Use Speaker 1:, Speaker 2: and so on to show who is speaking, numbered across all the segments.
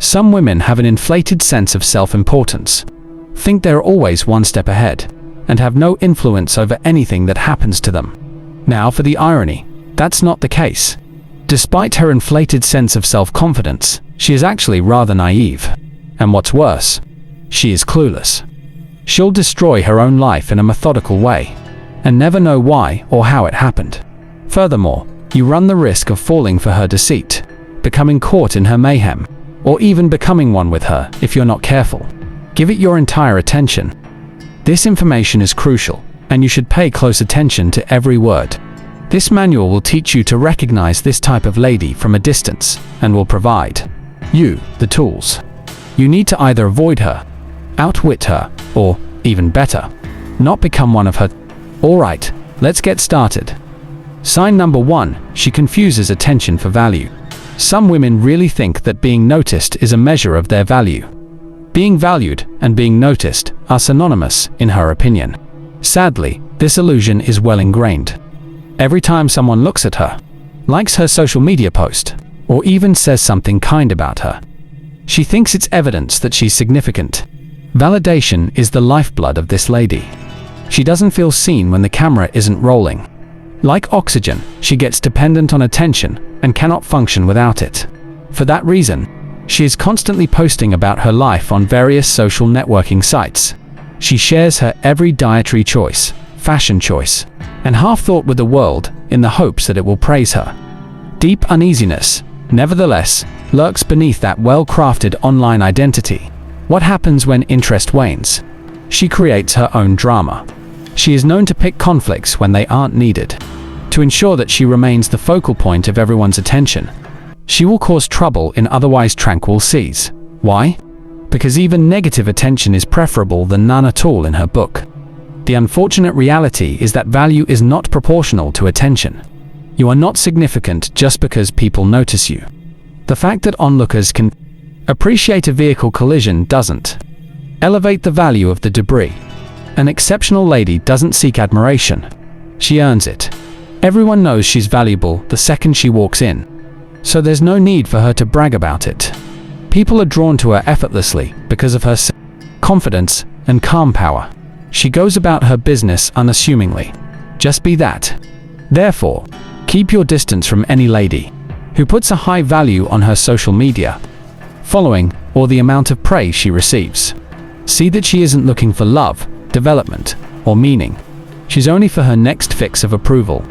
Speaker 1: Some women have an inflated sense of self-importance, think they're always one step ahead, and have no influence over anything that happens to them. Now for the irony, that's not the case. Despite her inflated sense of self-confidence, she is actually rather naive. And what's worse, she is clueless. She'll destroy her own life in a methodical way, and never know why or how it happened. Furthermore, you run the risk of falling for her deceit, becoming caught in her mayhem, or even becoming one with her if you're not careful. Give it your entire attention. This information is crucial, and you should pay close attention to every word. This manual will teach you to recognize this type of lady from a distance, and will provide you the tools you need to either avoid her, outwit her, or, even better, not become one of her. Alright, let's get started. Sign number 1, she confuses attention for value. Some women really think that being noticed is a measure of their value. Being valued and being noticed are synonymous, in her opinion. Sadly, this illusion is well ingrained. Every time someone looks at her, likes her social media post, or even says something kind about her, she thinks it's evidence that she's significant. Validation is the lifeblood of this lady. She doesn't feel seen when the camera isn't rolling. Like oxygen, she gets dependent on attention and cannot function without it. For that reason, she is constantly posting about her life on various social networking sites. She shares her every dietary choice, fashion choice, and half-thought with the world in the hopes that it will praise her. Deep uneasiness, nevertheless, lurks beneath that well-crafted online identity. What happens when interest wanes? She creates her own drama. She is known to pick conflicts when they aren't needed. To ensure that she remains the focal point of everyone's attention, she will cause trouble in otherwise tranquil seas. Why? Because even negative attention is preferable than none at all in her book. The unfortunate reality is that value is not proportional to attention. You are not significant just because people notice you. The fact that onlookers can appreciate a vehicle collision doesn't elevate the value of the debris. An exceptional lady doesn't seek admiration. She earns it. Everyone knows she's valuable the second she walks in, so there's no need for her to brag about it. People are drawn to her effortlessly because of her confidence and calm power. She goes about her business unassumingly. Just be that. Therefore, keep your distance from any lady who puts a high value on her social media following or the amount of praise she receives. See that she isn't looking for love, development, or meaning. She's only for her next fix of approval.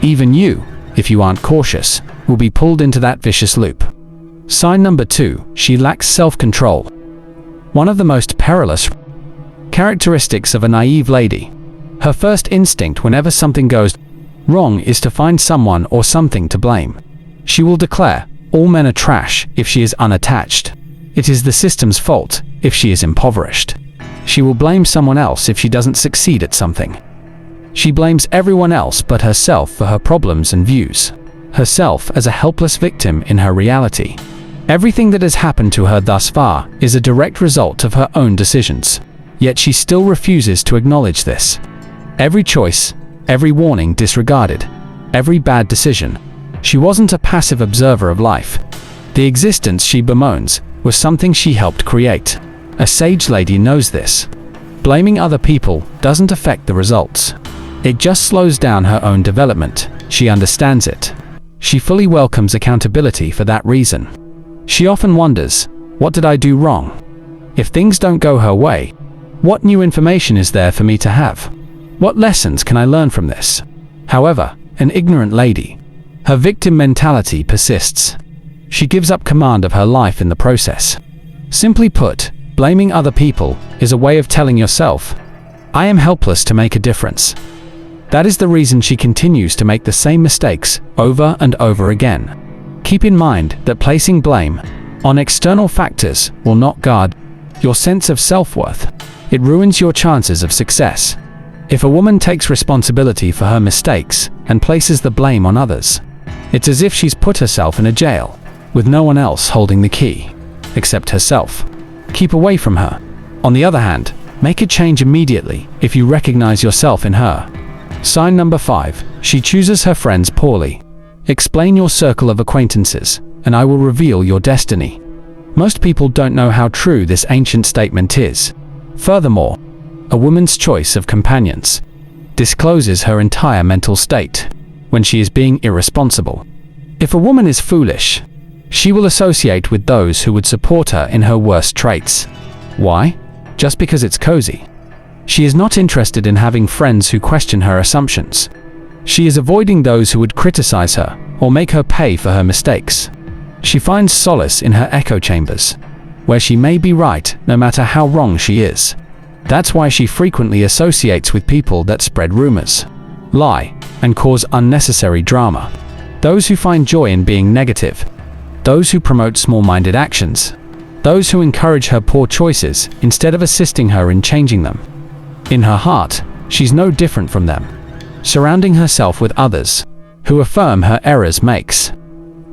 Speaker 1: Even you, if you aren't cautious, will be pulled into that vicious loop. Sign number 2, she lacks self-control. One of the most perilous characteristics of a naive lady. Her first instinct whenever something goes wrong is to find someone or something to blame. She will declare, all men are trash if she is unattached. It is the system's fault if she is impoverished. She will blame someone else if she doesn't succeed at something. She blames everyone else but herself for her problems and views. Herself as a helpless victim in her reality. Everything that has happened to her thus far is a direct result of her own decisions. Yet she still refuses to acknowledge this. Every choice, every warning disregarded, every bad decision. She wasn't a passive observer of life. The existence she bemoans was something she helped create. A sage lady knows this. Blaming other people doesn't affect the results. It just slows down her own development. She understands it. She fully welcomes accountability for that reason. She often wonders, what did I do wrong? If things don't go her way, what new information is there for me to have? What lessons can I learn from this? However, an ignorant lady, her victim mentality persists. She gives up command of her life in the process. Simply put, blaming other people is a way of telling yourself, I am helpless to make a difference. That is the reason she continues to make the same mistakes over and over again. Keep in mind that placing blame on external factors will not guard your sense of self-worth. It ruins your chances of success. If a woman takes responsibility for her mistakes and places the blame on others, it's as if she's put herself in a jail, with no one else holding the key, except herself. Keep away from her. On the other hand, make a change immediately if you recognize yourself in her. Sign number 5, she chooses her friends poorly. Explain your circle of acquaintances, and I will reveal your destiny. Most people don't know how true this ancient statement is. Furthermore, a woman's choice of companions discloses her entire mental state when she is being irresponsible. If a woman is foolish, she will associate with those who would support her in her worst traits. Why? Just because it's cozy. She is not interested in having friends who question her assumptions. She is avoiding those who would criticize her or make her pay for her mistakes. She finds solace in her echo chambers, where she may be right no matter how wrong she is. That's why she frequently associates with people that spread rumors, lie, and cause unnecessary drama. Those who find joy in being negative. Those who promote small-minded actions. Those who encourage her poor choices instead of assisting her in changing them. In her heart, she's no different from them. Surrounding herself with others who affirm her errors makes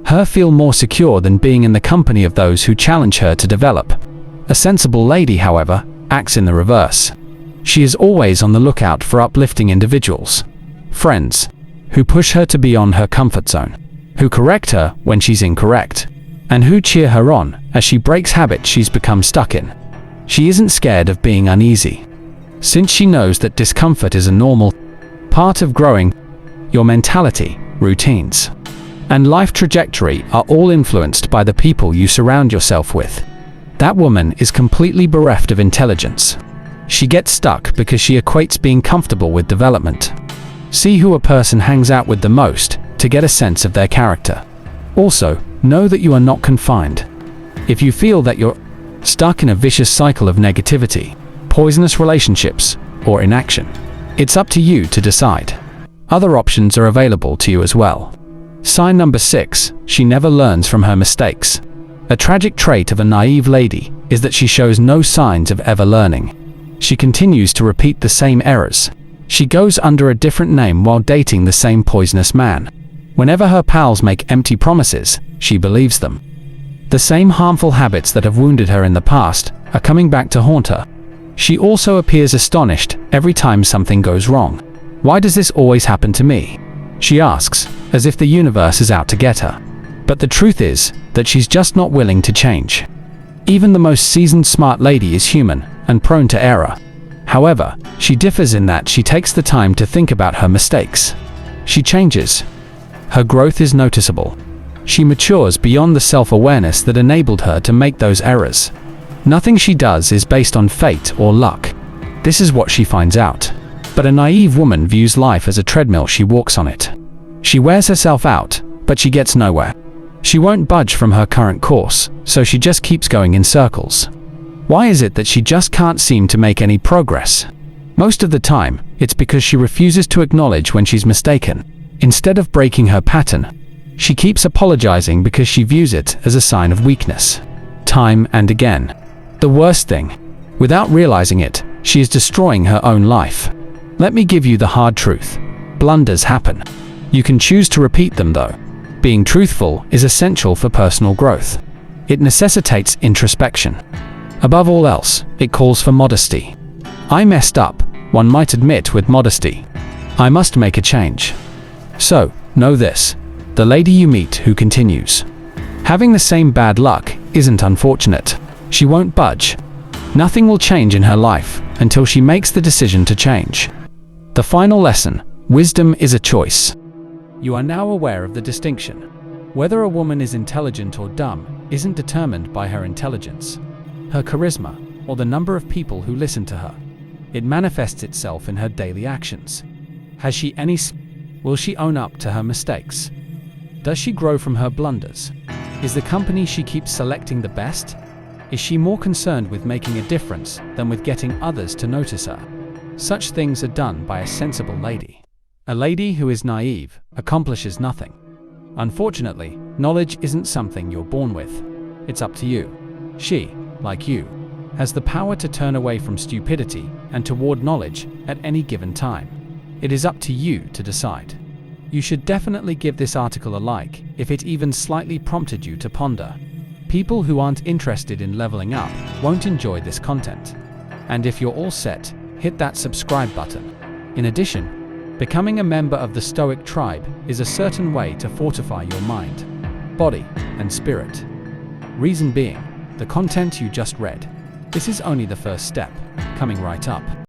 Speaker 1: her feel more secure than being in the company of those who challenge her to develop. A sensible lady, however, acts in the reverse. She is always on the lookout for uplifting individuals, friends, who push her to beyond her comfort zone, who correct her when she's incorrect, and who cheer her on as she breaks habits she's become stuck in. She isn't scared of being uneasy, since she knows that discomfort is a normal part of growing. Your mentality, routines, and life trajectory are all influenced by the people you surround yourself with. That woman is completely bereft of intelligence. She gets stuck because she equates being comfortable with development. See who a person hangs out with the most to get a sense of their character. Also, know that you are not confined. If you feel that you're stuck in a vicious cycle of negativity, poisonous relationships, or inaction, it's up to you to decide. Other options are available to you as well. Sign number 6, she never learns from her mistakes. A tragic trait of a naive lady is that she shows no signs of ever learning. She continues to repeat the same errors. She goes under a different name while dating the same poisonous man. Whenever her pals make empty promises, she believes them. The same harmful habits that have wounded her in the past are coming back to haunt her. She also appears astonished every time something goes wrong. Why does this always happen to me? She asks, as if the universe is out to get her. But the truth is that she's just not willing to change. Even the most seasoned smart lady is human and prone to error. However, she differs in that she takes the time to think about her mistakes. She changes. Her growth is noticeable. She matures beyond the self-awareness that enabled her to make those errors. Nothing she does is based on fate or luck. This is what she finds out. But a naive woman views life as a treadmill. She walks on it. She wears herself out, but she gets nowhere. She won't budge from her current course, so she just keeps going in circles. Why is it that she just can't seem to make any progress? Most of the time, it's because she refuses to acknowledge when she's mistaken. Instead of breaking her pattern, she keeps apologizing because she views it as a sign of weakness. Time and again. The worst thing, without realizing it, she is destroying her own life. Let me give you the hard truth. Blunders happen. You can choose to repeat them though. Being truthful is essential for personal growth. It necessitates introspection. Above all else, it calls for modesty. I messed up, one might admit with modesty. I must make a change. So, know this. The lady you meet who continues having the same bad luck isn't unfortunate. She won't budge. Nothing will change in her life until she makes the decision to change. The final lesson, wisdom is a choice. You are now aware of the distinction. Whether a woman is intelligent or dumb isn't determined by her intelligence, her charisma, or the number of people who listen to her. It manifests itself in her daily actions. Has she any? Will she own up to her mistakes? Does she grow from her blunders? Is the company she keeps selecting the best? Is she more concerned with making a difference than with getting others to notice her? Such things are done by a sensible lady. A lady who is naive accomplishes nothing. Unfortunately, knowledge isn't something you're born with. It's up to you. She, like you, has the power to turn away from stupidity and toward knowledge at any given time. It is up to you to decide. You should definitely give this article a like if it even slightly prompted you to ponder. People who aren't interested in leveling up won't enjoy this content. And if you're all set, hit that subscribe button. In addition, becoming a member of the Stoic tribe is a certain way to fortify your mind, body, and spirit. Reason being, the content you just read. This is only the first step, coming right up.